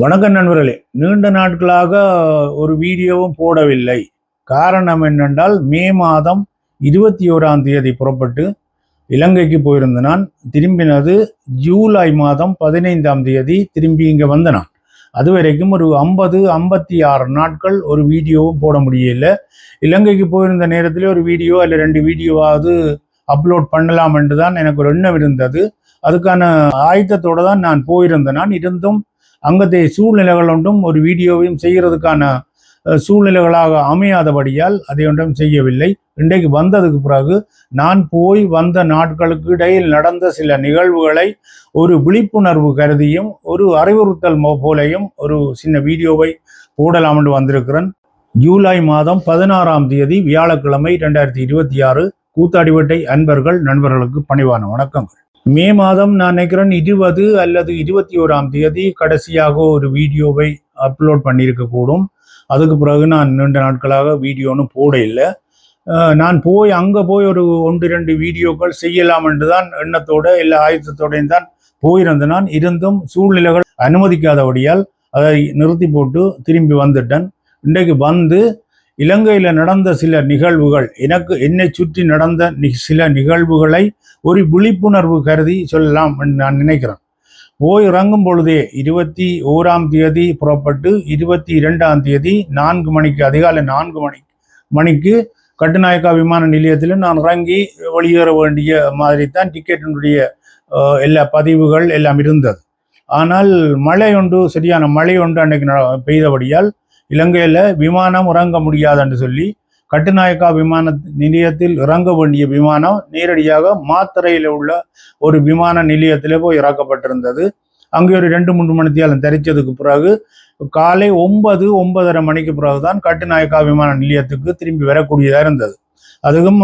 வணக்கம் நண்பர்களே, நீண்ட நாட்களாக ஒரு வீடியோவும் போடவில்லை. காரணம் என்னென்றால், மே மாதம் 21ஆம் தேதி புறப்பட்டு இலங்கைக்கு போயிருந்த நான் திரும்பினது ஜூலை மாதம் 15ஆம் தேதி திரும்பி இங்கே வந்த நான். அதுவரைக்கும் ஒரு 56 நாட்கள் ஒரு வீடியோவும் போட முடியல. இலங்கைக்கு போயிருந்த நேரத்தில் ஒரு வீடியோ அல்ல 2 வீடியோவாவது அப்லோட் பண்ணலாம் என்று தான் எனக்கு ஒரு எண்ணம் இருந்தது. அதுக்கான ஆயத்தத்தோடு தான் நான் போயிருந்தேன். நான் இருந்தும் அங்கத்தை சூழ்நிலைகள் ஒன்றும் ஒரு வீடியோவையும் செய்கிறதுக்கான சூழ்நிலைகளாக அமையாதபடியால் அதை ஒன்றும் செய்யவில்லை. இன்றைக்கு வந்ததுக்கு பிறகு நான் போய் வந்த நாட்களுக்கு இடையில் நடந்த சில நிகழ்வுகளை ஒரு விழிப்புணர்வு கருதியும் ஒரு அறிவுறுத்தல் போலையும் ஒரு சின்ன வீடியோவை போடலாம் என்று வந்திருக்கிறேன். ஜூலை மாதம் 16ஆம் தேதி வியாழக்கிழமை 2026 கூத்தாடிவட்டை அன்பர்கள் நண்பர்களுக்கு பணிவான வணக்கங்கள். மே மாதம் நான் நினைக்கிறேன் 20 அல்லது 21ஆம் தேதி கடைசியாக ஒரு வீடியோவை அப்லோட் பண்ணியிருக்கக்கூடும். அதுக்கு பிறகு நான் நீண்ட நாட்களாக வீடியோன்னு போட இல்லை. நான் அங்கே போய் ஒரு 1-2 வீடியோக்கள் செய்யலாம் என்று தான் எண்ணத்தோட எல்லா ஆயத்தத்தோடையும் தான் போயிருந்தேன். நான் இருந்தும் சூழ்நிலைகள் அனுமதிக்காதபடியால் அதை நிறுத்தி போட்டு திரும்பி வந்துட்டேன். இன்றைக்கு வந்து இலங்கையில் நடந்த சில நிகழ்வுகள், என்னை சுற்றி நடந்த சில நிகழ்வுகளை ஒரு விழிப்புணர்வு கருதி சொல்லலாம் நான் நினைக்கிறேன். போய் இறங்கும் பொழுதே 21ஆம் தேதி புறப்பட்டு 22ஆம் தேதி 4 மணிக்கு அதிகாலை 4 மணிக்கு கட்டுநாயக்கா விமான நிலையத்தில் நான் இறங்கி வெளியேற வேண்டிய மாதிரி தான் டிக்கெட்டினுடைய எல்லா பதிவுகள் எல்லாம் இருந்தது. ஆனால் சரியான மழை ஒன்று அன்றைக்கு பெய்தபடியால் இலங்கையில் விமானம் இறங்க முடியாது என்று சொல்லி கட்டுநாயக்கா விமான நிலையத்தில் இறங்க வேண்டிய விமானம் நேரடியாக மாத்தறையில் உள்ள ஒரு விமான நிலையத்தில் போய் இறக்கப்பட்டிருந்தது. அங்கே ஒரு 2-3 மணி நேரம் தெரிச்சதுக்கு பிறகு காலை 9-9:30 மணிக்கு பிறகுதான் கட்டுநாயக்கா விமான நிலையத்துக்கு திரும்பி வரக்கூடியதாக இருந்தது. அதுவும்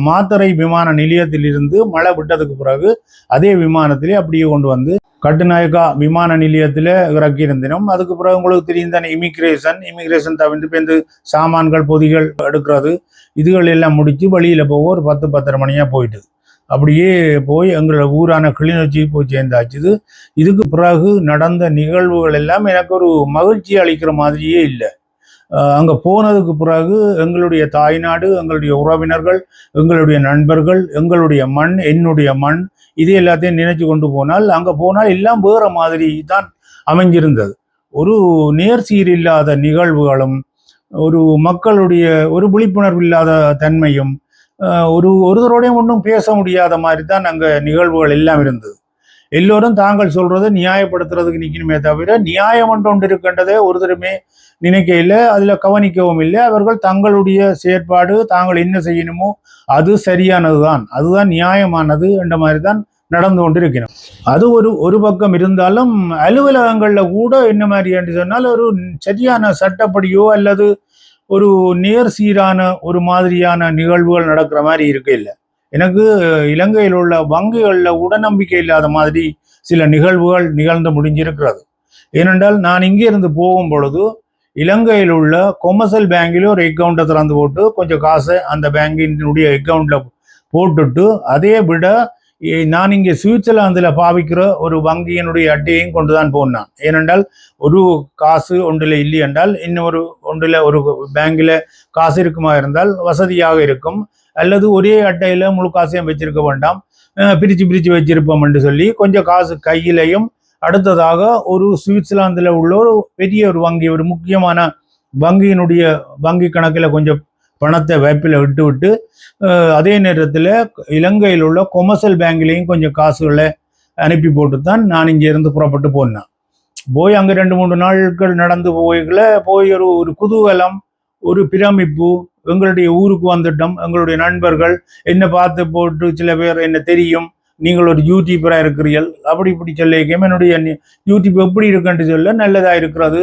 மாத்தறை விமான நிலையத்தில் இருந்து மழை விட்டதுக்கு பிறகு அதே விமானத்திலே அப்படியே கொண்டு வந்து கட்டுநாயக்கா விமான நிலையத்தில் இறக்கியிருந்தோம். அதுக்கு பிறகு உங்களுக்கு தெரியும் தானே, இமிகிரேஷன் தவிர்த்து இப்போ இந்த சாமான்கள் பொதிகள் எடுக்கிறது இதுகள் எல்லாம் முடித்து வெளியில் போக ஒரு 10-10:30 மணியாக போயிட்டுது. அப்படியே போய் எங்களோட ஊரான கிளிநொச்சி போய் சேர்ந்தாச்சுது. இதுக்கு பிறகு நடந்த நிகழ்வுகள் எல்லாம் எனக்கு ஒரு மகிழ்ச்சி அளிக்கிற மாதிரியே இல்லை. அங்கே போனதுக்கு பிறகு எங்களுடைய தாய்நாடு, எங்களுடைய உறவினர்கள், எங்களுடைய நண்பர்கள், எங்களுடைய மண், என்னுடைய மண், இது எல்லாத்தையும் நினைச்சு கொண்டு போனால் அங்கே போனால் எல்லாம் வேற மாதிரி தான் அமைஞ்சிருந்தது. ஒரு நேர்சீர் இல்லாத நிகழ்வுகளும், ஒரு மக்களுடைய ஒரு விழிப்புணர்வு இல்லாத தன்மையும், ஒருத்தரோடையும் ஒன்றும் பேச முடியாத மாதிரி தான் அங்கே நிகழ்வுகள் எல்லாம் இருந்தது. எல்லோரும் தாங்கள் சொல்றதை நியாயப்படுத்துறதுக்கு நிற்கணுமே தவிர நியாயம் ஒன்று இருக்கின்றதே ஒருத்தருமே நினைக்கையில், அதில் கவனிக்கவும் இல்லை. அவர்கள் தங்களுடைய செயற்பாடு, தாங்கள் என்ன செய்யணுமோ அது சரியானது தான், அதுதான் நியாயமானது என்ற மாதிரி தான் நடந்து கொண்டிருக்கணும். அது ஒரு பக்கம் இருந்தாலும் அலுவலகங்களில் கூட என்ன மாதிரி என்று சொன்னால் ஒரு சரியான சட்டப்படியோ அல்லது ஒரு நேர் சீரான ஒரு மாதிரியான நிகழ்வுகள் நடக்கிற மாதிரி இருக்க இல்லை. எனக்கு இலங்கையில் உள்ள வங்கிகளில் உடனம்பிக்கை இல்லாத மாதிரி சில நிகழ்வுகள் நிகழ்ந்து முடிஞ்சிருக்கிறது. ஏனென்றால் நான் இங்கே இருந்து போகும் பொழுது இலங்கையில் உள்ள கொமர்ஷியல் பேங்கில் ஒரு அக்கௌண்ட்டை திறந்து போட்டு கொஞ்சம் காசை அந்த பேங்கினுடைய அக்கௌண்ட்டில் போட்டுட்டு, அதே விட நான் இங்கே சுவிட்சர்லாந்தில் பாவிக்கிற ஒரு வங்கியினுடைய அட்டையையும் கொண்டு தான் போனான். ஏனென்றால் ஒரு காசு ஒன்றில் இல்லை என்றால் இன்னொரு ஒன்றில் ஒரு பேங்கில் காசு இருக்குமா இருந்தால் வசதியாக இருக்கும். அல்லது ஒரே அட்டையில் முழு காசையும் வச்சிருக்க வேண்டாம், பிரித்து வச்சிருப்போம் என்று சொல்லி கொஞ்சம் காசு கையிலையும், அடுத்ததாக ஒரு சுவிட்சர்லாந்தில் உள்ள ஒரு பெரிய ஒரு வங்கி, ஒரு முக்கியமான வங்கியினுடைய வங்கி கணக்கில் கொஞ்சம் பணத்தை வைப்பில் விட்டு அதே நேரத்தில் இலங்கையில் உள்ள கொமர்ஷியல் பேங்க்லேயும் கொஞ்சம் காசுகளை அனுப்பி போட்டு தான் நான் இங்கே இருந்து புறப்பட்டு போனேன். போய் அங்கே 2-3 நாட்கள் நடந்து போய் ஒரு குதூகலம், ஒரு பிரமிப்பு. எங்களுடைய ஊருக்கு வந்துட்டோம். எங்களுடைய நண்பர்கள் என்னை பார்த்து போட்டு சில பேர் என்ன தெரியும், நீங்கள் ஒரு யூடியூபராக இருக்கிறீர்கள் அப்படி இப்படி சொல்லியிருக்கேன். என்னுடைய யூடியூப் எப்படி இருக்குன்னு சொல்ல நல்லதாக இருக்கிறது,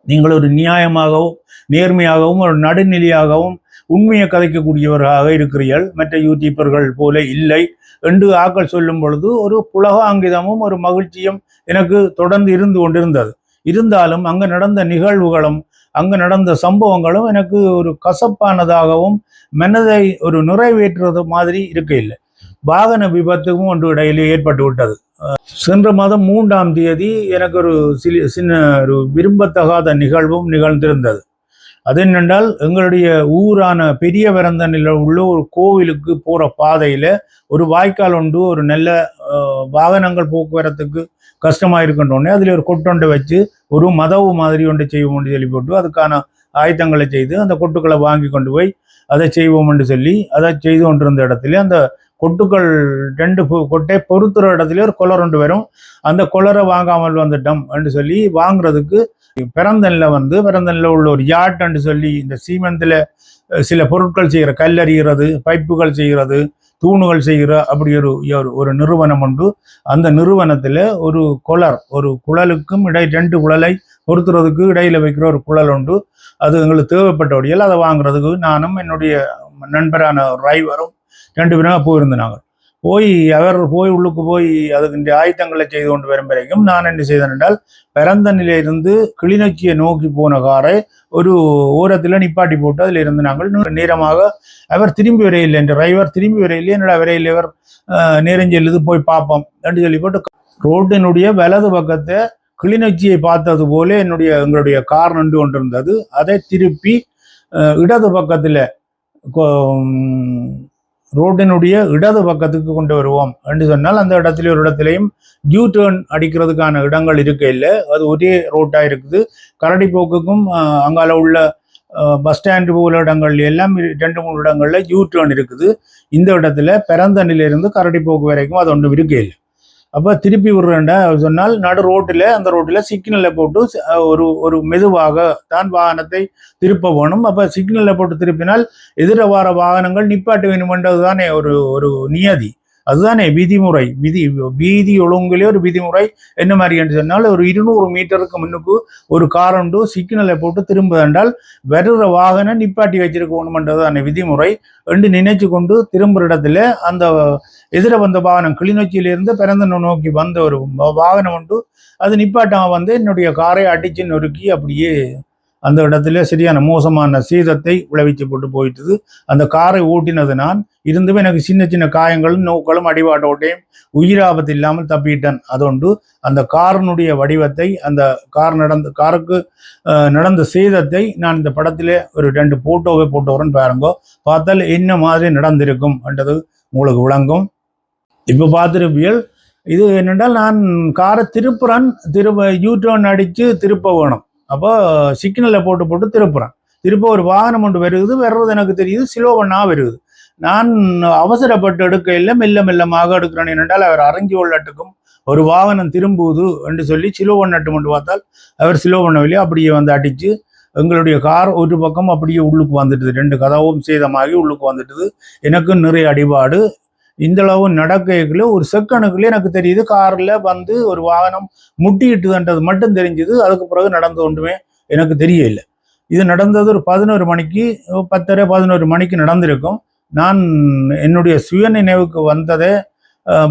நீங்கள் ஒரு நியாயமாகவும் நேர்மையாகவும் ஒரு நடுநிலையாகவும் உண்மையை கதைக்கக்கூடியவர்களாக இருக்கிறீர்கள், மற்ற யூடியூபர்கள் போல இல்லை என்று ஆக்கள் சொல்லும் பொழுது ஒரு புலகாங்கிதமும் ஒரு மகிழ்ச்சியும் எனக்கு தொடர்ந்து இருந்து கொண்டிருந்தது. இருந்தாலும் அங்கே நடந்த நிகழ்வுகளும் அங்கே நடந்த சம்பவங்களும் எனக்கு ஒரு கசப்பானதாகவும் மனதை ஒரு நிறைவேற்றுறது மாதிரி இருக்க இல்லை. வாகன விபத்துக்கும் ஒன்று இடையிலே ஏற்பட்டு விட்டது. சென்ற மாதம் 3ஆம் தேதி எனக்கு ஒரு சின்ன ஒரு விரும்பத்தகாத நிகழ்வும் நிகழ்ந்திருந்தது. அது என்னென்றால், எங்களுடைய ஊரான பெரிய வரந்தனில் உள்ள ஒரு கோவிலுக்கு போற பாதையில ஒரு வாய்க்கால் உண்டு. ஒரு நல்ல வாகனங்கள் போக்குவரத்துக்கு கஷ்டமா இருக்கின்றோடனே அதில் ஒரு கொட்டொண்டை வச்சு ஒரு மதவு மாதிரி ஒன்று செய்வோம் என்று சொல்லி போட்டு அதுக்கான ஆயத்தங்களை செய்து அந்த கொட்டுக்களை வாங்கி கொண்டு போய் அதை செய்வோம் என்று சொல்லி அதை செய்து கொண்டிருந்த இடத்துல அந்த கொட்டுக்கள் 2 கொட்டை பொறுத்துற இடத்துல ஒரு கொலர் ஒன்று வரும். அந்த கொலரை வாங்காமல் வந்துட்டோம் என்று சொல்லி வாங்குறதுக்கு பிறந்தனில் உள்ள ஒரு யார்ட்ன்னு சொல்லி இந்த சீமெந்தில் சில பொருட்கள் செய்கிற கல்லறிகிறது, பைப்புகள் செய்கிறது, தூணுகள் செய்கிற அப்படி ஒரு நிறுவனம் உண்டு. அந்த நிறுவனத்தில் ஒரு குழலுக்கும் 2 குழலை பொறுத்துறதுக்கு இடையில வைக்கிற ஒரு குழல் உண்டு. அது எங்களுக்கு தேவைப்பட்டபடியால் அதை வாங்குறதுக்கு நானும் என்னுடைய நண்பரான டிரைவரும் 2 பேருமே போயிருந்தாங்க. அவர் உள்ளுக்கு போய் அதுக்கு இந்த ஆயத்தங்களை செய்து கொண்டு வரும் வரைக்கும் நான் என்ன செய்தேன் என்றால், பிறந்தனிலிருந்து கிளிநொச்சியை நோக்கி போன காரை ஒரு ஓரத்தில் நிப்பாட்டி போட்டு அதில் இருந்து நாங்கள் நேரமாக அவர் திரும்பி வரையில்லை, என்ற டிரைவர் திரும்பி வரையில்லை, என்னோட வரையில் இவர் நேரஞ்செல்லுது போய் பார்ப்போம் என்று சொல்லி போட்டு ரோட்டினுடைய வலது பக்கத்தை கிளிநொச்சியை பார்த்தது போல எங்களுடைய கார் நின்று கொண்டிருந்தது. அதை திருப்பி இடது பக்கத்தில் ரோட்டினுடைய இடது பக்கத்துக்கு கொண்டு வருவோம் என்று சொன்னால், அந்த இடத்துல ஒரு இடத்துலையும் யூ டேர்ன் அடிக்கிறதுக்கான இடங்கள் இருக்க இல்லை. அது ஒரே ரோட்டாக இருக்குது. கரடி போக்குக்கும் அங்கால உள்ள பஸ் ஸ்டாண்டு போல இடங்கள் எல்லாம் 2-3 இடங்கள்ல யூ டேர்ன் இருக்குது. இந்த இடத்துல பிறந்தனிலிருந்து கரடி போக்கு வரைக்கும் அது ஒன்றும் இருக்க இல்லை. அப்போ திருப்பி விடுறேன்டா சொன்னால் அந்த ரோட்டில் சிக்னலில் போட்டு ஒரு மெதுவாக தான் வாகனத்தை திருப்ப வேணும். அப்போ சிக்னலில் போட்டு திருப்பினால் எதிர வார வாகனங்கள் நிப்பாட்ட வேணுமென்றது தானே ஒரு நியதி, அதுதானே விதிமுறை. வீதி ஒழுங்கிலே ஒரு விதிமுறை என்ன மாதிரி என்று சொன்னால், ஒரு 200 மீட்டருக்கு முன்னுக்கு ஒரு கார் உண்டு, சிக்னலை போட்டு திரும்ப என்றால் வருகிற வாகனம் நிப்பாட்டி வச்சிருக்கணுமென்றது தானே விதிமுறை என்று நினைச்சு கொண்டு திரும்புகிற இடத்துல அந்த எதிர வந்த வாகனம் கிளிநொச்சியிலிருந்து பிறந்தனை நோக்கி வந்த ஒரு வாகனம் உண்டு. அது நிப்பாட்டாம என்னுடைய காரை அடிச்சு நொறுக்கி அப்படியே அந்த இடத்துல சரியான மோசமான சீதத்தை விளைவிச்சு போட்டு போயிட்டுது. அந்த காரை ஓட்டினது நான் இருந்துமே எனக்கு சின்ன சின்ன காயங்களும் நோக்களும் அடிபாட்டோட்டையும் உயிராபத்து இல்லாமல் தப்பிட்டேன். அதொண்டு அந்த காரனுடைய வடிவத்தை, அந்த காருக்கு நடந்த சேதத்தை நான் இந்த படத்திலே ஒரு 2 போட்டோவை போட்டோன்னு பாருங்கோ. பார்த்தால் என்ன மாதிரி நடந்திருக்கும் என்றது உங்களுக்கு விளங்கும். இப்போ பார்த்துருப்பியல். இது என்னென்றால், நான் காரை யூ டர்ன் அடித்து திருப்ப வேணும். அப்போ சிக்னலில் போட்டு திருப்ப ஒரு வாகனம் ஒன்று வர்றது எனக்கு தெரியுது, ஸ்லோ பண்ணா வருது. நான் அவசரப்பட்டு எடுக்கையில் மெல்லமாக எடுக்கிறேன். என்னென்றால் அவர் அறிஞ்சு கொள்ளட்டுக்கும் ஒரு வாகனம் திரும்புவது என்று சொல்லி ஸ்லோ பண்ணட்டும் என்று பார்த்தால் அவர் ஸ்லோ பண்ணவில்லை. அப்படியே அடித்து எங்களுடைய கார் ஒரு பக்கம் அப்படியே உள்ளுக்கு வந்துட்டுது. 2 கதவும் சேதமாகி உள்ளுக்கு வந்துட்டுது. எனக்கு நிறைய அடிபாடு. இந்த அளவு நடக்கைக்குள்ள ஒரு செகண்டுக்குள்ளே எனக்கு தெரியுது காரில் ஒரு வாகனம் முட்டிட்டுதுன்றது மட்டும் தெரிஞ்சுது. அதுக்கு பிறகு நடந்து ஒன்றுமே எனக்கு தெரியல. இது நடந்தது ஒரு 11 மணிக்கு 10:30-11 மணிக்கு நடந்திருக்கும். நான் என்னுடைய சுய நினைவுக்கு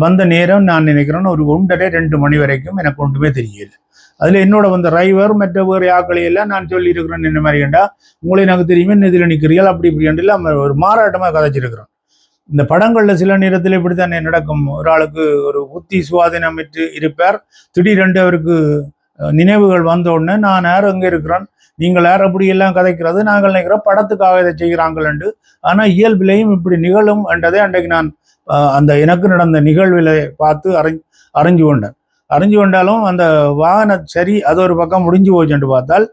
வந்த நேரம் நான் நினைக்கிறேன் ஒரு 1:30-2 மணி வரைக்கும் எனக்கு ஒன்றுமே தெரியல. அதில் என்னோட டிரைவர் மற்ற வேறு ஆக்களையெல்லாம் நான் சொல்லியிருக்கிறேன். என்ன மாதிரி ஏண்டா உங்களை எனக்கு தெரியுமே, இதில் நிற்கிறீர்கள் அப்படி இப்படி ஒரு மாறாட்டமாக கதைச்சிருக்கிறேன். இந்த படங்களில் சில நேரத்தில் இப்படித்தானே நடக்கும். ஒரு ஆளுக்கு ஒரு புத்தி சுவாதீனமிட்டு இருப்பார். திடீரென்று அவருக்கு நினைவுகள் வந்த உடனே நான் யார் எங்கே இருக்கிறேன், நீங்கள் யார் அப்படி எல்லாம் கதைக்கிறது நாங்கள் நினைக்கிறோம் படத்துக்காக இதை செய்கிறாங்கள் என்று. ஆனால் இயல்பிலையும் இப்படி நிகழும் என்றதை அன்றைக்கு நான் அந்த எனக்கு நடந்த நிகழ்வில் பார்த்து அறிஞ்சு கொண்டாலும் அந்த வாகனம் சரி அது ஒரு பக்கம் முடிஞ்சு போச்சுன்னு பார்த்தால்,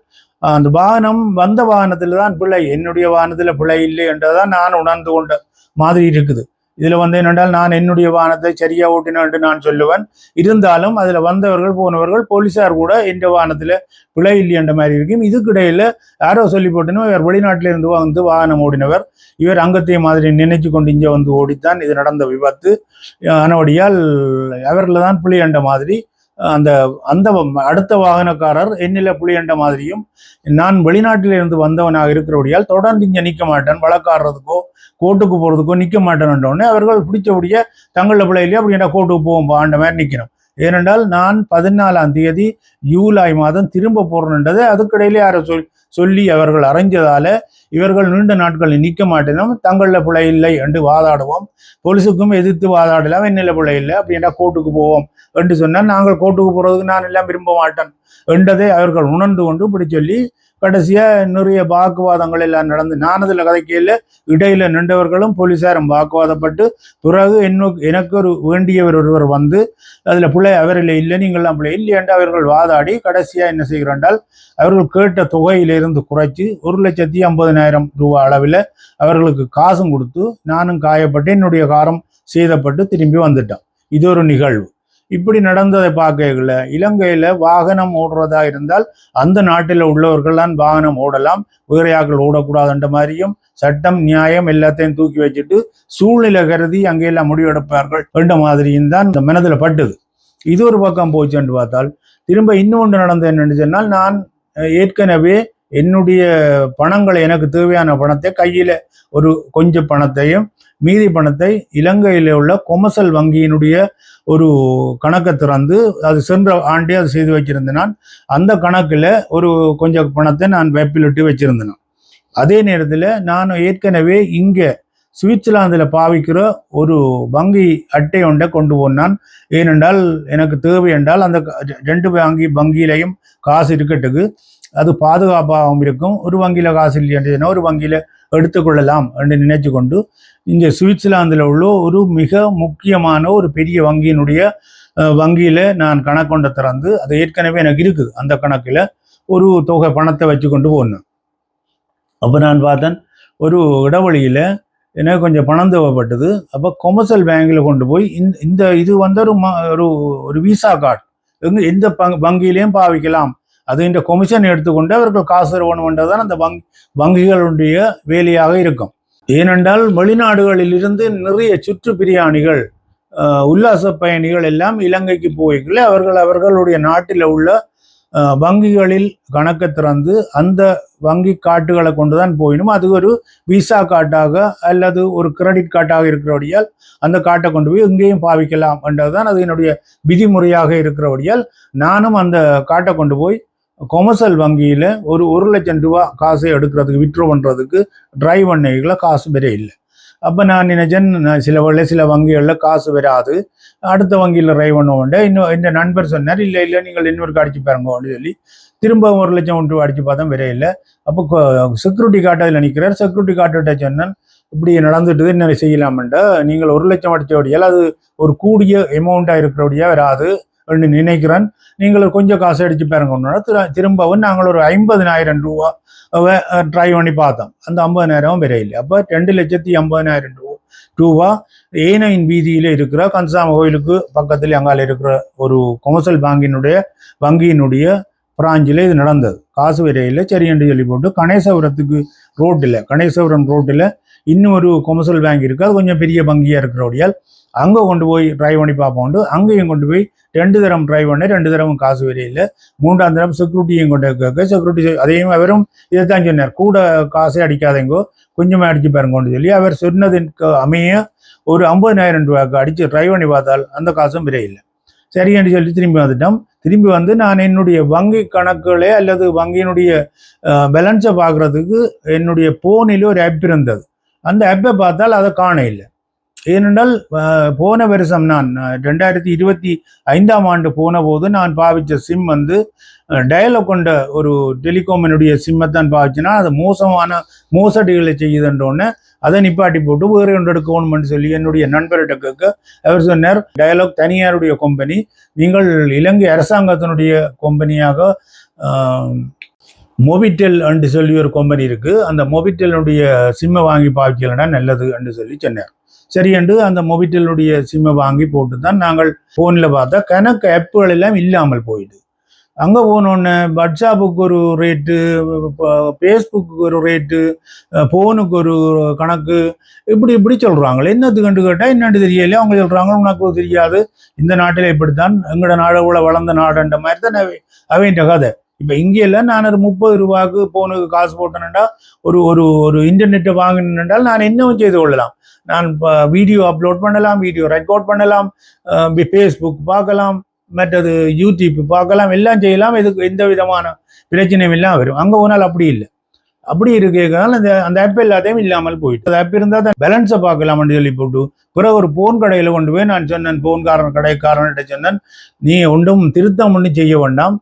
அந்த வாகனம் வந்த வாகனத்தில் தான் பிழை, என்னுடைய வாகனத்தில் பிழை இல்லை என்றதான் நான் உணர்ந்து கொண்ட மாதிரி இருக்குது. இதுல என்னென்றால், நான் என்னுடைய வாகனத்தை சரியா ஓட்டினேன் என்று நான் சொல்லுவேன். இருந்தாலும் அதுல வந்தவர்கள் போனவர்கள் போலீஸார் கூட இந்த வாகனத்துல பிழை இல்லை என்ற மாதிரி இருக்கும். இதுக்கிடையில யாரோ சொல்லி போட்டனோ இவர் வெளிநாட்டிலிருந்து வாகனம் ஓடினவர், இவர் அங்கத்தைய மாதிரி நினைச்சு கொண்டு இங்கே ஓடித்தான் இது நடந்த விபத்து. ஆனபடியால் அவர்ல தான் பிழை என்ற மாதிரி அந்த அடுத்த வாகனக்காரர் என்னில புளியண்ட மாதிரியும், நான் வெளிநாட்டிலிருந்து வந்தவனாக இருக்கிறபடியால் தொடர்ந்து இங்கே நிற்க மாட்டேன், வழக்காடுறதுக்கோ கோர்ட்டுக்கு போகிறதுக்கோ நிற்க மாட்டேன்ன்றோடனே அவர்கள் பிடிச்சபடியே தங்கள பிள்ளையிலேயே அப்படி என்ன கோர்ட்டுக்கு போவோம் ஆண்ட மாதிரி நிற்கணும். ஏனென்றால் நான் 14ஆம் தேதி ஜூலை மாதம் திரும்ப போறேன்ன்றதை அதுக்கிடையிலே யாரை சொல்லி அவர்கள் அறிஞ்சதால இவர்கள் நீண்ட நாட்களில் நிற்க மாட்டேனும் தங்களில் பிழை இல்லை என்று வாதாடுவோம், போலீஸுக்கும் எதிர்த்து வாதாடலாம், என்னில் பிழை இல்லை அப்படின்னா கோர்ட்டுக்கு போவோம் என்று சொன்னால் நாங்கள் கோர்ட்டுக்கு போகிறதுக்கு நான் எல்லாம் விரும்ப மாட்டேன் என்றதை அவர்கள் உணர்ந்து கொண்டு இப்படி சொல்லி கடைசியா நிறைய வாக்குவாதங்கள் எல்லாம் நடந்து நான் அதில் கதைக்கையில் இடையில நின்றவர்களும் போலீஸாரும் வாக்குவாதப்பட்டு பிறகு எனக்கு ஒரு வேண்டியவர் ஒருவர் வந்து அதுல பிள்ளை அவரில் இல்லை நீங்கள்லாம் பிள்ளை இல்லை என்று அவர்கள் வாதாடி கடைசியா என்ன செய்கிறாண்டால் அவர்கள் கேட்ட தொகையிலிருந்து குறைச்சி 1,50,000 ரூபாய் அளவில் அவர்களுக்கு காசும் கொடுத்து நானும் காயப்பட்டு என்னுடைய காரம் சேதப்பட்டு திரும்பி வந்துட்டோம். இது ஒரு நிகழ்வு. இப்படி நடந்ததை பார்க்கல இலங்கையில வாகனம் ஓடுறதா இருந்தால் அந்த நாட்டில் உள்ளவர்கள் தான் வாகனம் ஓடலாம், வேறையாக்கள் ஓடக்கூடாதுன்ற மாதிரியும் சட்டம் நியாயம் எல்லாத்தையும் தூக்கி வச்சுட்டு சூழ்நிலை கருதி அங்கெல்லாம் முடிவெடுப்பார்கள் என்ற மாதிரியும் தான் இந்த மனதில் பட்டுது. இது ஒரு பக்கம் போச்சுன்னு பார்த்தால் திரும்ப இன்னொன்று நடந்தது என்னன்னு சொன்னால் நான் ஏற்கனவே என்னுடைய பணங்களை எனக்கு தேவையான பணத்தை கையில ஒரு கொஞ்சம் பணத்தையும் மீதி பணத்தை இலங்கையில் உள்ள கொமர்சல் வங்கியினுடைய ஒரு கணக்கை திறந்து அது சென்ற ஆண்டே அது செய்து வச்சிருந்தேன். நான் அந்த கணக்கில் ஒரு கொஞ்சம் பணத்தை நான் வெப்பிலிட்டு வச்சிருந்தேன். அதே நேரத்தில் நான் ஏற்கனவே இங்கே சுவிட்சர்லாந்தில் பாவிக்கிற ஒரு வங்கி அட்டை ஒன்றை கொண்டு போனான். ஏனென்றால் எனக்கு தேவை என்றால் அந்த 2 வங்கியிலையும் காசு இருக்கட்டுக்கு அது பாதுகாப்பாகவும் இருக்கும். ஒரு வங்கியில் காசு இல்லைன்னா ஒரு வங்கியில் எடுத்துக்கொள்ளலாம் என்று நினைச்சு கொண்டு இங்கே சுவிட்சர்லாந்தில் உள்ள ஒரு மிக முக்கியமான ஒரு பெரிய வங்கியில் நான் கணக்கொண்டை திறந்து அது ஏற்கனவே எனக்கு இருக்குது. அந்த கணக்கில் ஒரு தொகை பணத்தை வச்சு கொண்டு போனேன். அப்போ நான் பார்த்தேன் ஒரு இடைவெளியில் எனக்கு கொஞ்சம் பணம் தேவைப்பட்டது. அப்போ கொமர்சல் பேங்கில் கொண்டு போய் இந்த இது வந்து ஒரு விசா கார்டு எந்த வங்கியிலையும் பாவிக்கலாம், அது இந்த கொமிஷன் எடுத்துக்கொண்டு அவர்கள் காசு தருவணுன்றதான் அந்த வங்கிகளுடைய வேலையாக இருக்கும். ஏனென்றால் வெளிநாடுகளில் இருந்து நிறைய சுற்று பிரியாணிகள் உல்லாச பயணிகள் எல்லாம் இலங்கைக்கு போய்க்கல அவர்களுடைய நாட்டில் உள்ள வங்கிகளில் கணக்கை திறந்து அந்த வங்கி கார்டுகளை கொண்டுதான் போயிடும். அது ஒரு விசா கார்டாக அல்லது ஒரு கிரெடிட் கார்டாக இருக்கிறபடியால் அந்த கார்டை கொண்டு போய் எங்கேயும் பாவிக்கலாம் என்றதுதான் அது என்னுடைய விதிமுறையாக இருக்கிறபடியால் நானும் அந்த கார்டை கொண்டு போய் கொமர்சல் வங்கியில் ஒரு 1,00,000 ரூபா காசை எடுக்கிறதுக்கு விட்ரோ பண்ணுறதுக்கு டிரைவ் பண்ணைகளை காசு பெற இல்லை. அப்போ நான் நினைச்சேன் சில வங்கிகளில் காசு வராது, அடுத்த வங்கியில் டிரைவ் பண்ணுவோண்ட இன்னும் என் நண்பர் சொன்னார் இல்லை நீங்கள் இன்னொரு அடிச்சு பாருங்கன்னு சொல்லி திரும்ப 1,00,000 ரூபா அடிச்சு பார்த்தா வர இல்லை. அப்போ செக்யூரிட்டி கார்டு அதில் நிற்கிறார். செக்யூரிட்டி கார்டுகிட்ட சொன்னேன் இப்படி நடந்துட்டு என்ன செய்யலாம்டா, நீங்கள் 1,00,000 அடிச்சபடியால் அது ஒரு கூடிய அமௌண்ட்டாக இருக்கிறபடியா வராது என்று நினைக்கிறேன், நீங்கள் கொஞ்சம் காசு அடிச்சு பாருங்க. திரும்பவும் நாங்கள் ஒரு 50,000 ரூபா ட்ரை பண்ணி பார்த்தோம். அந்த 50,000 வரையில்லை. அப்போ 2,50,000 ரூபா ஏனையின் வீதியில் இருக்கிற கன்சாம கோயிலுக்கு பக்கத்தில் அங்கால இருக்கிற ஒரு கொமர்சல் வங்கியினுடைய பிராஞ்சில் இது நடந்தது. காசு வரையில் சரி என்று சொல்லி போட்டு கணேசபுரம் ரோட்டில் இன்னும் ஒரு கொமர்சல் பேங்க் இருக்குது, அது கொஞ்சம் பெரிய வங்கியாக இருக்கிறபடியால் அங்கே கொண்டு போய் ட்ரைவ் பண்ணி பார்ப்போண்டு அங்கேயும் கொண்டு போய் 2 தரம் ட்ரைவ் பண்ண 2 தரமும் காசு வரையில். 3ஆம் தரம் செக்யூரிட்டியும் கொண்டு கேட்க செக்யூரிட்டி அதையும் அவரும் இதைத்தான் சொன்னார், கூட காசே அடிக்காதேங்கோ கொஞ்சமாக அடிச்சு பாருங்கன்னு சொல்லி அவர் சொன்னதுக்கு அமைய ஒரு 50,000 ரூபாய்க்கு அடித்து ட்ரைவ் பண்ணி பார்த்தால் அந்த காசும் விரையில்லை. சரி என்று சொல்லி திரும்பி வந்துட்டோம். திரும்பி வந்து நான் என்னுடைய வங்கி கணக்குகளே அல்லது வங்கியினுடைய பேலன்ஸை பார்க்குறதுக்கு என்னுடைய போனில் ஒரு ஆப் இருந்தது. அந்த ஆப்பை பார்த்தால் அதை காண இல்லை. ஏனென்றால் போன வருஷம் நான் 2025ஆம் ஆண்டு போன போது நான் பாவித்த சிம் வந்து டயலாக் கொண்ட ஒரு டெலிகாமினுடைய சிம்மை தான் பாவிச்சுன்னா அது மோசடிகளை செய்யுதுன்றோன்னு அதை நிப்பாட்டி போட்டு வேறு ஒன்று எடுக்கணும்னு சொல்லி என்னுடைய நண்பர்கிட்ட கேட்க அவர் சொன்னார், டயலாக் தனியாருடைய கம்பெனி, நீங்கள் இலங்கை அரசாங்கத்தினுடைய கம்பெனியாக மொபிட்டெல் என்று சொல்லி ஒரு கம்பெனி இருக்குது, அந்த மொபிட்டெலுடைய சிம்மை வாங்கி பாவிக்கலன்னா நல்லது என்று சொல்லி சொன்னார். சரி என்று அந்த மொபிட்டெலுடைய சிம்மை வாங்கி போட்டு தான் நாங்கள் ஃபோனில் பார்த்தா கணக்கு ஆப்புகள் எல்லாம் இல்லாமல் போயிடுது. அங்கே போனோடனே வாட்ஸ்அப்புக்கு ஒரு ரேட்டு, ஃபேஸ்புக்கு ஒரு ரேட்டு, ஃபோனுக்கு ஒரு கணக்கு, இப்படி சொல்கிறாங்க. என்னது கண்டு கேட்டால் என்னன்னு தெரியல. அவங்க சொல்கிறாங்க உனக்கு தெரியாது, இந்த நாட்டில் இப்படித்தான், எங்களோட நாடு கூட வளர்ந்த நாடுன்ற மாதிரி தான் அவைன்ற கதை. இப்போ இங்கெல்லாம் நான் ஒரு 30 ரூபாய்க்கு ஃபோனுக்கு காசு போட்டேன்டா ஒரு இன்டர்நெட்டை வாங்கினேன்றால் நான் என்னவும் செய்து கொள்ளலாம். நான் வீடியோ அப்லோட் பண்ணலாம், வீடியோ ரெக்கார்ட் பண்ணலாம், ஃபேஸ்புக் பார்க்கலாம், மற்றது யூடியூப் பார்க்கலாம், எல்லாம் செய்யலாம். இதுக்கு எந்த விதமான பிரச்சனையும் எல்லாம் வரும். அங்கே போனால் அப்படி இல்லை. அப்படி இருக்கனால அந்த ஆப் எல்லாத்தையும் இல்லாமல் போயிட்டு. அந்த ஆப் இருந்தால் தான் பேலன்ஸை பார்க்கலாம்னு சொல்லி போட்டு பிறகு ஒரு போன் கடையில் கொண்டு போய் நான் சொன்னேன், கடைக்காரன்கிட்ட சொன்னேன், நீ ஒன்றும் திருத்தம் ஒன்றும் செய்ய வேண்டாம்,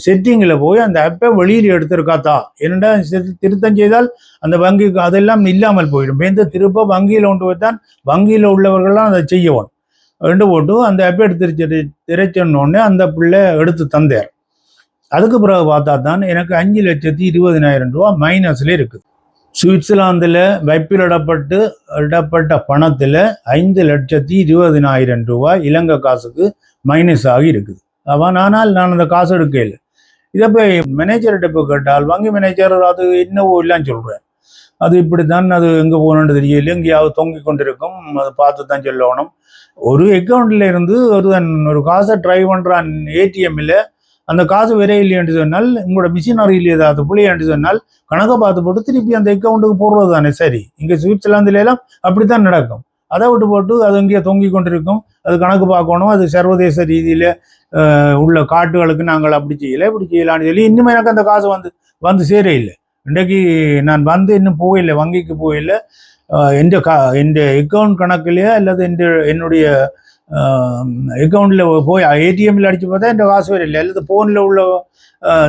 செட்டிங்கில் போய் அந்த ஆப்பை வெளியில் எடுத்திருக்காத்தா, என்னடா திருத்தம் செய்தால் அந்த வங்கிக்கு அதெல்லாம் இல்லாமல் போயிடும், இந்த திருப்ப வங்கியில் கொண்டு போய் தான் வங்கியில் உள்ளவர்கள்லாம் அதை செய்யணும் ரெண்டு போட்டு அந்த ஆப்பை எடுத்து திரைச்சோன்னே அந்த பிள்ளை எடுத்து தந்தார். அதுக்கு பிறகு பார்த்தா தான் எனக்கு 5,20,000 ரூபா மைனஸ்ல இருக்குது. சுவிட்சர்லாந்தில் வைப்பில் இடப்பட்ட பணத்தில் 5,20,000 ரூபாய் இலங்கை காசுக்கு மைனஸ் ஆகி இருக்குது. ஆனால் நான் அந்த காசு எடுக்கல. இதை போய் மேனேஜர்கிட்ட போய் கேட்டால் வங்கி மேனேஜர் அது என்னவோ இல்லைன்னு சொல்கிறேன், அது இப்படித்தான், அது எங்கே போகணுன்னு தெரியல, எங்கேயாவது தொங்கி கொண்டிருக்கும், அதை பார்த்து தான் சொல்லணும். ஒரு அக்கௌண்ட்ல இருந்து ஒரு காசை ட்ரை பண்ணுறான் ஏடிஎம்மில், அந்த காசு விரையில்லைன்னு சொன்னால் உங்களோட மிஷினரியில் ஏதாவது புள்ளியான்னு சொன்னால் கணக்கை பார்த்து போட்டு திருப்பி அந்த அக்கௌண்ட்டுக்கு போடுறது தானே சரி. இங்கே சுவிட்சர்லாந்துல எல்லாம் அப்படித்தான் நடக்கும். அதை விட்டு போட்டு அது இங்கே தொங்கி கொண்டிருக்கும், அது கணக்கு பார்க்கணும், அது சர்வதேச ரீதியில் உள்ள காட்டுகளுக்கு நாங்கள் அப்படி செய்யலை இப்படி செய்யலான்னு சொல்லி இன்னும் எனக்கு அந்த காசு வந்து சேர இல்லை. இன்றைக்கு நான் இன்னும் போகலை, வங்கிக்கு போகலை. எந்த அக்கௌண்ட் கணக்குலையே அல்லது என்னுடைய அக்கௌண்ட்ல போய் ஏடிஎம்ல அடிச்சு பார்த்தா இந்த காசு வர இல்லை, அல்லது போன்ல உள்ள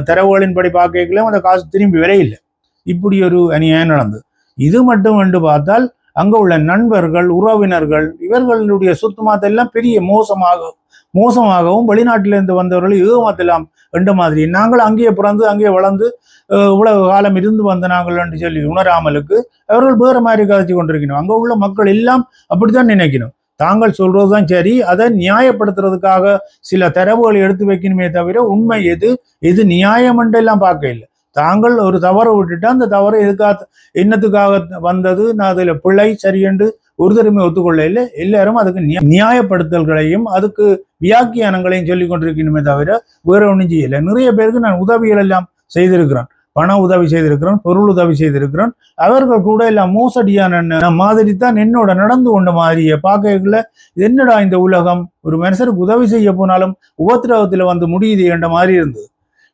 தரவுகளின்படி பார்க்கலாம் அந்த காசு திரும்பி வரையில்லை. இப்படி ஒரு அநியாயம் நடந்தது. இது மட்டும் என்று பார்த்தால் அங்க உள்ள நண்பர்கள், உறவினர்கள், இவர்களுடைய சொத்துமாத்தெல்லாம் பெரிய மோசமாகவும் வெளிநாட்டிலிருந்து வந்தவர்கள் ஏமாத்தலாம் என்ற மாதிரி, நாங்கள் அங்கேயே பிறந்து அங்கேயே வளர்ந்து இவ்வளவு காலம் இருந்து வந்த நாங்கள் என்று சொல்லி உணராமலுக்கு அவர்கள் வேற மாதிரி கதைச்சு கொண்டிருக்கணும். அங்க உள்ள மக்கள் எல்லாம் அப்படித்தான் நினைக்கணும், தாங்கள் சொல்றதுதான் சரி, அதை நியாயப்படுத்துறதுக்காக சில தரவுகளை எடுத்து வைக்கணுமே தவிர உண்மை எது நியாயம் என்றெல்லாம் பார்க்க இல்லை. தாங்கள் ஒரு தவறை விட்டுட்டா அந்த தவறு என்னத்துக்காக வந்தது, நான் அதுல பிள்ளை சரி என்று ஒருத்தருமே ஒத்துக்கொள்ள இல்லை. எல்லாரும் அதுக்கு நியாயப்படுத்தல்களையும் அதுக்கு வியாக்கியானங்களையும் சொல்லி கொண்டிருக்கணுமே தவிர வேற ஒன்றும் செய்யலை. நிறைய பேருக்கு நான் உதவிகள் எல்லாம் செய்திருக்கிறேன், பண உதவி செய்திருக்கிறேன், பொருள் உதவி செய்திருக்கிறேன். அவர்கள் கூட எல்லாம் மோசடியான மாதிரி தான் என்னோட நடந்து கொண்ட மாதிரியே பார்க்கல. என்னடா இந்த உலகம், ஒரு மனுஷருக்கு உதவி செய்ய போனாலும் உபத்திரவத்தில் வந்து முடியுது என்ற மாதிரி இருந்தது.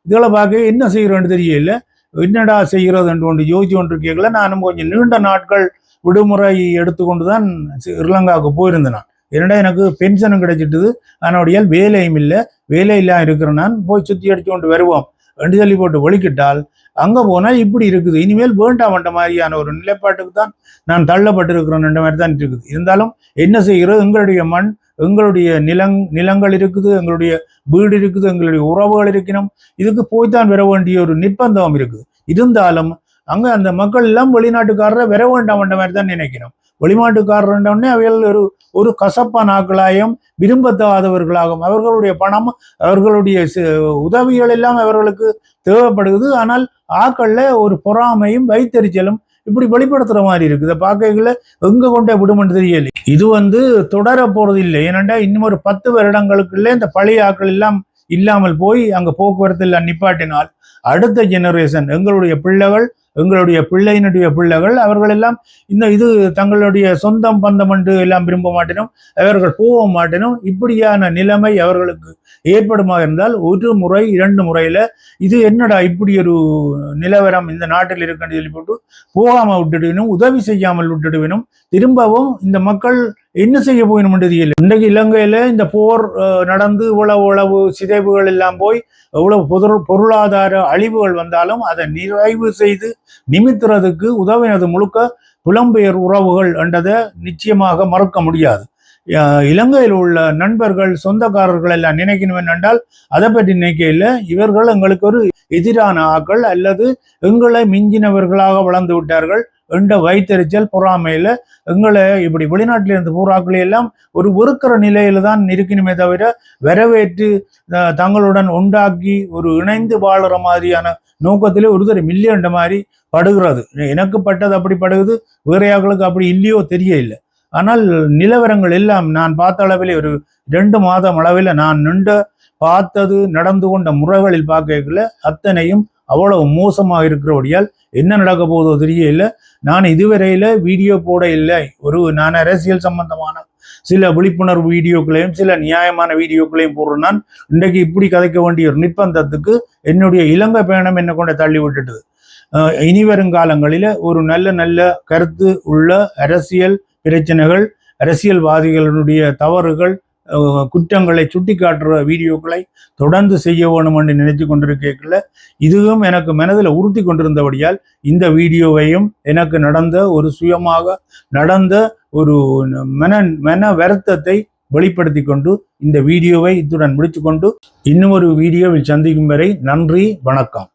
இதெல்லாம் பார்க்க என்ன செய்கிறோன்னு தெரியல, என்னடா செய்கிறது என்று ஒன்று யோசிச்சு கொண்டு கேட்கல. நானும் கொஞ்சம் நீண்ட நாட்கள் விடுமுறை எடுத்துக்கொண்டு தான் ஸ்ரீலங்காவுக்கு போயிருந்தேன். நான் என்னடா எனக்கு பென்ஷனும் கிடைச்சிட்டுது, அதனுடைய வேலையும் இல்லை, வேலையெல்லாம் இருக்கிற நான் போய் சுற்றி அடிச்சு கொண்டு வருவோம் ரெண்டு சொல்லி போட்டு ஒழிக்கிட்டால் அங்கே போனால் இப்படி இருக்குது, இனிமேல் வேண்டாமன்ற மாதிரியான ஒரு நிலைப்பாட்டுக்கு தான் நான் தள்ளப்பட்டிருக்கிறேன் மாதிரி தான் இருக்குது. இருந்தாலும் என்ன செய்கிறது, எங்களுடைய மண், எங்களுடைய நிலங்கள் இருக்குது, எங்களுடைய வீடு இருக்குது, எங்களுடைய உறவுகள் இருக்கணும், இதுக்கு போய்தான் வர வேண்டிய ஒரு நிர்பந்தம் இருக்குது. இருந்தாலும் அங்கே அந்த மக்கள் எல்லாம் வெளிநாட்டுக்காரரை வர வேண்டாமன்ற மாதிரி தான் நினைக்கணும். வெளிநாட்டுக்காரர்ன்றே அவைகள் ஒரு கசப்பான ஆக்களாயும் விரும்பத்தகாதவர்களாகும். அவர்களுடைய பணம், அவர்களுடைய உதவிகள் எல்லாம் அவர்களுக்கு தேவைப்படுகிறது. ஆனால் ஆக்கள்ல ஒரு பொறாமையும் வைத்தறிச்சலும் இப்படி வெளிப்படுத்துற மாதிரி இருக்குது. பார்க்கல எங்க கொண்டே விடுமென்று தெரியல. இது தொடர போறது இல்லை. ஏனென்றா இன்னும் ஒரு 10 வருடங்களுக்குள்ள இந்த பழைய ஆக்கள் எல்லாம் இல்லாமல் போய் அங்க போக்குவரத்து எல்லாம் நிப்பாட்டினால் அடுத்த ஜெனரேஷன், எங்களுடைய பிள்ளைகள், எங்களுடைய பிள்ளையினுடைய பிள்ளைகள், அவர்கள் எல்லாம் இது தங்களுடைய சொந்தம் பந்தம் என்று எல்லாம் விரும்ப மாட்டேனும், அவர்கள் போக மாட்டேனும். இப்படியான நிலைமை அவர்களுக்கு ஏற்படுமாக இருந்தால் 1 முறை 2 முறையில இது என்னடா இப்படி ஒரு நிலவரம் இந்த நாட்டில் இருக்குன்னு சொல்லி போட்டு போகாம விட்டுடுவினும், உதவி செய்யாமல் விட்டுடுவினும், திரும்பவும் இந்த மக்கள் என்ன செய்ய போயினும் தெரியல. இன்றைக்கு இலங்கையில இந்த போர் நடந்து இவ்வளவு சிதைவுகள் எல்லாம் போய் எவ்வளவு பொருளாதார அழிவுகள் வந்தாலும் அதை நிறைவு செய்து நிமித்துறதுக்கு உதவினது முழுக்க புலம்பெயர் உறவுகள் என்றதை நிச்சயமாக மறுக்க முடியாது. இலங்கையில் உள்ள நண்பர்கள், சொந்தக்காரர்கள் எல்லாம் நினைக்கணும் என்னென்றால் அதை பற்றி நினைக்கையில் இவர்கள் எங்களுக்கு ஒரு எதிரான ஆக்கள் அல்லது எங்களை மிஞ்சினவர்களாக வளர்ந்து விட்டார்கள் என்ற வைத்தறிச்சல் பொறாமையில எங்களை இப்படி வெளிநாட்டிலிருந்து பூராக்களை எல்லாம் ஒரு வெறுக்கிற நிலையில தான் இருக்கணுமே தவிர வரவேற்று தங்களுடன் உண்டாக்கி ஒரு இணைந்து வாழற மாதிரியான நோக்கத்திலே ஒருத்தர் மில்லியன்ற மாதிரி படுகிறது. எனக்கு பட்டது அப்படி படுகுது, வேறையாக்களுக்கு அப்படி இல்லையோ தெரிய இல்லை. ஆனால் நிலவரங்கள் எல்லாம் நான் பார்த்த அளவில் ஒரு 2 மாதம் அளவில் நான் பார்த்தது நடந்து கொண்ட முறைகளில் பார்க்கல அத்தனையும் அவ்வளவு மோசமாக இருக்கிறபடியால் என்ன நடக்க போதோ தெரியல. நான் இதுவரையில வீடியோ போட இல்லை. நான் அரசியல் சம்பந்தமான சில விழிப்புணர்வு வீடியோக்களையும் சில நியாயமான வீடியோக்களையும் போடுறேன். நான் இன்றைக்கு இப்படி கதைக்க வேண்டிய ஒரு நிர்பந்தத்துக்கு என்னுடைய இலங்கை பயணம் என்ன கொண்ட தள்ளி விட்டுட்டுது. இனி வருங்காலங்களில் ஒரு நல்ல நல்ல கருத்து உள்ள அரசியல் பிரச்சனைகள், அரசியல்வாதிகளுடைய தவறுகள், குற்றங்களை சுட்டிக்காட்டுற வீடியோக்களை தொடர்ந்து செய்ய வேணும் என்று நினைத்து கொண்டிருக்கல. இதுவும் எனக்கு மனதில் உறுத்தி கொண்டிருந்தபடியால் இந்த வீடியோவையும் எனக்கு நடந்த ஒரு சுயமாக நடந்த ஒரு மன வருத்தத்தை வெளிப்படுத்தி கொண்டு இந்த வீடியோவை இத்துடன் முடித்துக்கொண்டு இன்னும் ஒரு வீடியோவில் சந்திக்கும் வரை நன்றி, வணக்கம்.